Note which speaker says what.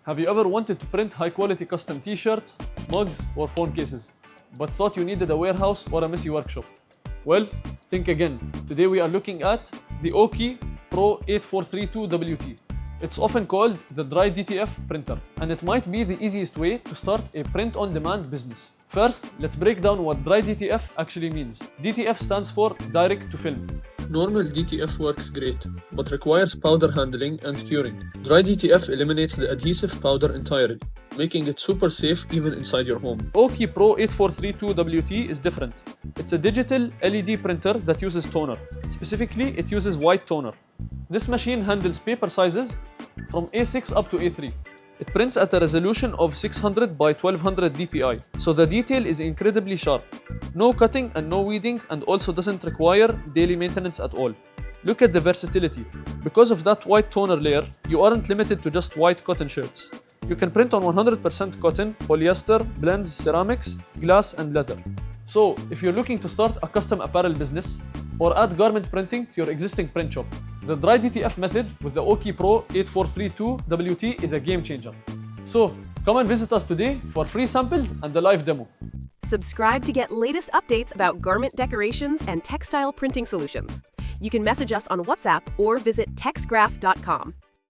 Speaker 1: Have you ever wanted to print high-quality custom t-shirts, mugs, or phone cases, but thought you needed a warehouse or a messy workshop? Well, think again. Today we are looking at the OKI Pro8432WT. It's often called the dry DTF printer, and it might be the easiest way to start a print-on-demand business. First, let's break down what dry DTF actually means. DTF stands for direct to film. Normal DTF works great, but requires powder handling and curing. Dry DTF eliminates the adhesive powder entirely, making it super safe even inside your home. OKI Pro8432WT is different. It's a digital LED printer that uses toner. Specifically, it uses white toner. This machine handles paper sizes from A6 up to A3. It prints at a resolution of 600 by 1200 dpi, so the detail is incredibly sharp. No cutting and no weeding, and also doesn't require daily maintenance at all. Look at the versatility. Because of that white toner layer, you aren't limited to just white cotton shirts. You can print on 100% cotton, polyester, blends, ceramics, glass, and leather. So, if you're looking to start a custom apparel business or add garment printing to your existing print shop, the dry DTF method with the OKI Pro8432WT is a game changer. So, come and visit us today for free samples and a live demo.
Speaker 2: Subscribe to get latest updates about garment decorations and textile printing solutions. You can message us on WhatsApp or visit textgraph.com.